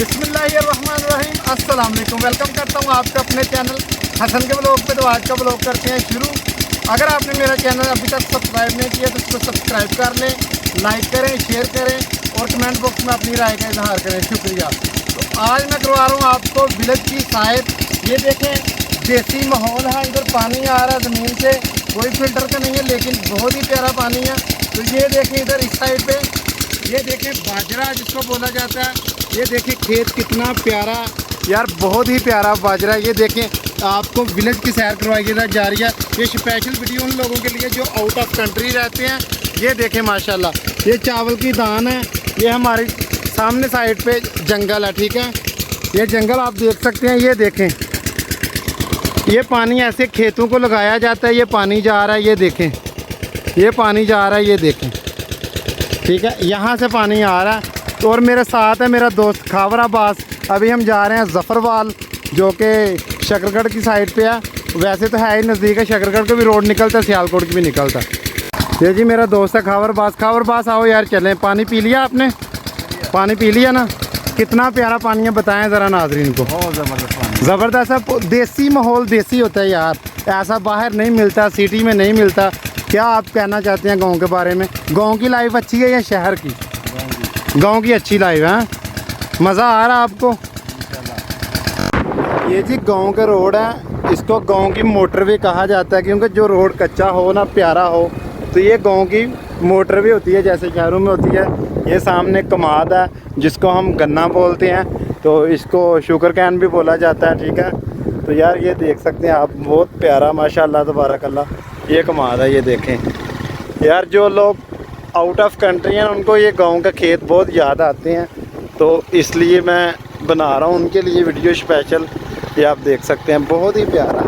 बिस्मिल्लाहिर्रहमानिर्रहीम, अस्सलाम वालेकुम। वेलकम करता हूँ आपका अपने चैनल हसन के ब्लॉग पे। तो आज का ब्लॉग करते हैं शुरू। अगर आपने मेरा चैनल अभी तक सब्सक्राइब नहीं किया तो इसको सब्सक्राइब कर लें, लाइक करें, शेयर करें और कमेंट बॉक्स में अपनी राय का इजहार करें। शुक्रिया। तो आज मैं करवा रहा हूँ आपको विलेज की सैर। ये देखें, देसी माहौल है। इधर पानी आ रहा है ज़मीन से, कोई फिल्टर का नहीं है लेकिन बहुत ही प्यारा पानी है। तो ये देखें, इधर इस साइड पे ये देखें बाजरा जिसको बोला जाता है। ये देखें खेत कितना प्यारा यार, बहुत ही प्यारा बाजरा। ये देखें, आपको विलेज की सैर करवाई जा रही है। ये स्पेशल वीडियो उन लोगों के लिए जो आउट ऑफ कंट्री रहते हैं। ये देखें माशाल्लाह, ये चावल की दान है। ये हमारे सामने साइड पे जंगल है, ठीक है। ये जंगल आप देख सकते हैं। ये देखें, ये पानी ऐसे खेतों को लगाया जाता है। ये पानी जा रहा है, ये देखें, ये पानी जा रहा है, ये देखें, ठीक है। यहाँ से पानी आ रहा है। और मेरे साथ है मेरा दोस्त खावर अब्बास। अभी हम जा रहे हैं ज़फ़रवाल, जो कि शकरगढ़ की साइड पे है। वैसे तो है ही नज़दीक है, शकरगढ़ का भी रोड निकलता है, सियालकोट की भी निकलता है। ये जी मेरा दोस्त है खावर अब्बास। खावर अब्बास आओ यार, चलें। पानी पी लिया आपने? पानी पी लिया ना? कितना प्यारा पानी है, बताएं ज़रा नाज़रीन को। बहुत ज़बरदस्त पानी, ज़बरदस्त। देसी माहौल देसी होता है यार, ऐसा बाहर नहीं मिलता, सिटी में नहीं मिलता। क्या आप कहना चाहते हैं गांव के बारे में? गांव की लाइफ अच्छी है या शहर की? गांव की अच्छी लाइफ है। मज़ा आ रहा आपको? ये जी गांव का रोड है। इसको गांव की मोटरवे कहा जाता है, क्योंकि जो रोड कच्चा हो ना, प्यारा हो, तो ये गांव की मोटरवे होती है, जैसे शहरों में होती है। ये सामने कमाद है जिसको हम गन्ना बोलते हैं, तो इसको शुगर कैन भी बोला जाता है, ठीक है। तो यार ये देख सकते हैं आप, बहुत प्यारा माशाल्लाह तबारकल्लाह ये कमाद है। ये देखें यार, जो लोग आउट ऑफ कंट्री हैं उनको ये गांव का खेत बहुत याद आते हैं, तो इसलिए मैं बना रहा हूँ उनके लिए वीडियो स्पेशल। ये आप देख सकते हैं, बहुत ही प्यारा।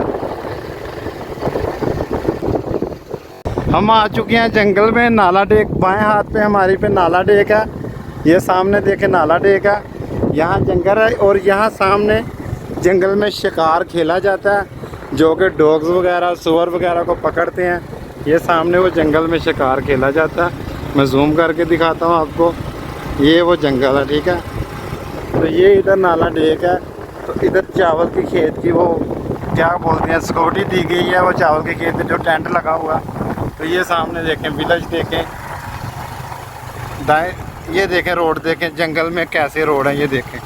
हम आ चुके हैं जंगल में। नाला डेक बाएं हाथ पे हमारी पे नाला डेक है। ये सामने देखें नाला डेक है। यहाँ जंगल है और यहाँ सामने जंगल में शिकार खेला जाता है, जो कि डॉग्स वगैरह सूअर वगैरह को पकड़ते हैं। ये सामने वो जंगल में शिकार खेला जाता है। मैं जूम करके दिखाता हूँ आपको। ये वो जंगल है, ठीक है। तो ये इधर नाला डेक है। तो इधर चावल की खेत की वो क्या बोलते हैं, सिक्योरिटी दी गई है। वो चावल के खेत में जो टेंट लगा हुआ। तो ये सामने देखें विलेज देखें, दाएं ये देखें रोड देखें, जंगल में कैसे रोड है ये देखें,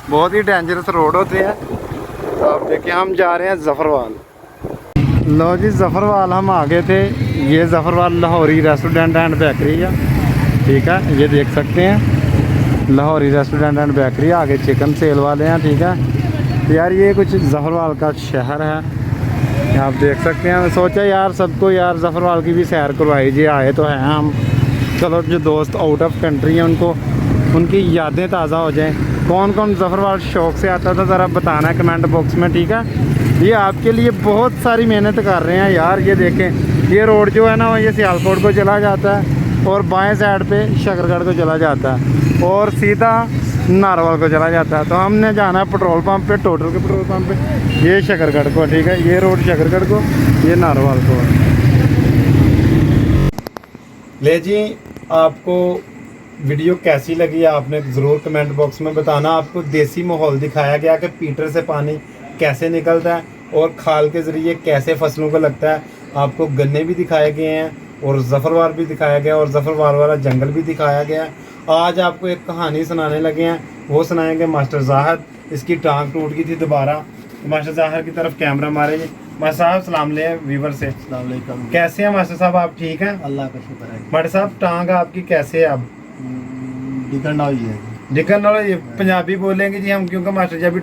बहुत ही डेंजरस रोड होते हैं। तो आप देखें, हम जा रहे हैं ज़फ़रवाल। लो जी, ज़फ़रवाल हम आ गए थे। ये ज़फ़रवाल लाहौरी रेस्टोरेंट एंड बेकरी है, ठीक है। ये देख सकते हैं लाहौरी रेस्टोरेंट एंड बेकरी। आगे चिकन सेल वाले हैं, ठीक है। तो यार ये कुछ ज़फ़रवाल का शहर है, आप देख सकते हैं। सोचा यार सबको यार ज़फ़रवाल की भी सैर करवाई जी, आए तो हैं हम। चलो जो दोस्त आउट ऑफ कंट्री हैं उनको उनकी यादें ताज़ा हो जाएं। कौन कौन ज़फ़रवाल शौक़ से आता था ज़रा बताना है कमेंट बॉक्स में, ठीक है। ये आपके लिए बहुत सारी मेहनत कर रहे हैं यार। ये देखें, ये रोड जो है ना, ये सियालकोट को चला जाता है और बाएं साइड पे शकरगढ़ को चला जाता है और सीधा नारवाल को चला जाता है। तो हमने जाना है पेट्रोल पंप पे, टोटल के पेट्रोल पंप पे। ये शकरगढ़ को, ठीक है। ये रोड शकरगढ़ को, ये नारवाल को। ले जी, आपको वीडियो कैसी लगी आपने ज़रूर कमेंट बॉक्स में बताना। आपको देसी माहौल दिखाया गया कि पीटर से पानी कैसे निकलता है और खाल के ज़रिए कैसे फसलों को लगता है। आपको गन्ने भी दिखाए गए हैं और ज़फ़रवाल भी दिखाया गया और ज़फ़रवाल वाला जंगल भी दिखाया गया। आज आपको एक कहानी सुनाने लगे हैं, वो सुनाएंगे मास्टर ज़ाहिद। इसकी टांग टूट गई थी दोबारा। मास्टर ज़ाहिद की तरफ कैमरा मारेंगे। मास्टर साहब सलाम ले व्यूवर से। कैसे हैं मास्टर साहब, आप ठीक हैं? अल्लाह का शुक्र है। मास्टर साहब टांग आपकी कैसे है अब? डिकन हुई है। डिकन वाले पंजाबी बोलेंगे जी हम, क्योंकि मास्टर जी अभी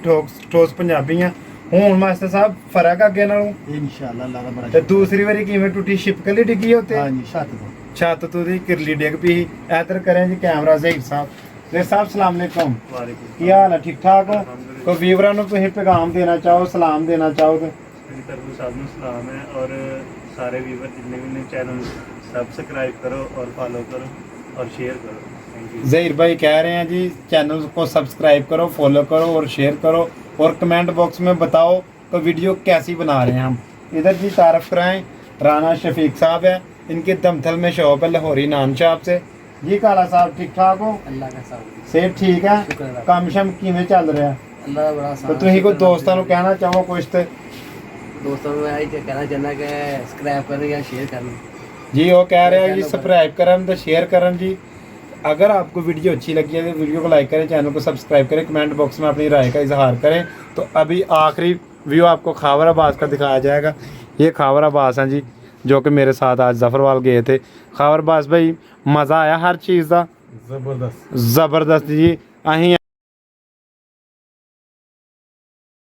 ठोस पंजाबी हैं। हूँ मास्टर साहब फर्क अगे नालों इंशाअल्लाह अल्लाह का बड़ा ते दूसरी बारी किवें टूटी, शिपकली डिग्गी होते? हां जी, छत तो दी किरली डिग पी। इधर करें जी कैमरा ज़हीर साहब। ज़हीर साहब सलाम अलैकुम, की हाल है? ठीक ठाक हो? कोई व्यूवरां नूं तुसीं पैगाम देना चाहो, सलाम देना चाहो तो? सलाम है और सारे व्यूवर जितने भी चैनल सब्सक्राइब करो और फॉलो करो और शेयर करो। ज़हीर भाई कह रहे हैं जी चैनल को सब्सक्राइब करो, फॉलो करो और शेयर करो और कमेंट बॉक्स में बताओ तो वीडियो कैसी बना रहे हैं हम। इधर जी तारफ़ कराएं, राना शफीक साहब है, इनके दमथल में शॉप है लाहौरी नान शॉप से। जी काला साहब ठीक ठाक हो ਅੱਲਾ ਦਾ ਸਭ सेहत ठीक है ਸ਼ੁਕਰ ਹੈ ਕੰਮ ਸ਼ਮ ਕਿਵੇਂ ਚੱਲ ਰਿਹਾ ਅੱਲਾ ਦਾ ਬੜਾ ਤੇ ਆਸਾਨ ਤੁਸੀਂ ਕੋਈ ਦੋਸਤਾਂ ਨੂੰ ਕਹਿਣਾ ਚਾਹੋ ਕੁਝ ਤੇ ਦੋਸਤਾਂ ਨੂੰ ਇਹ ਕਹਿਣਾ ਚਾਹੁੰਦਾ ਕਿ ਸਬਸਕ੍ਰਾਈਬ ਕਰਨ ਜਾਂ ਸ਼ੇਅਰ ਕਰਨ जी वो कह रहे हैं जी सब्सक्राइब करन तो शेयर करन जी। अगर आपको वीडियो अच्छी लगी है तो वीडियो को लाइक करें, चैनल को सब्सक्राइब करें, कमेंट बॉक्स में अपनी राय का इजहार करें। तो अभी आखिरी व्यू आपको खावर अब्बास का दिखाया जाएगा। ये खावर अब्बास हैं जी जो कि मेरे साथ आज जफरवाल गए थे। खावर अब्बास भाई मज़ा आया हर चीज़ का जबरदस्त ज़बरदस्त जी। अहीं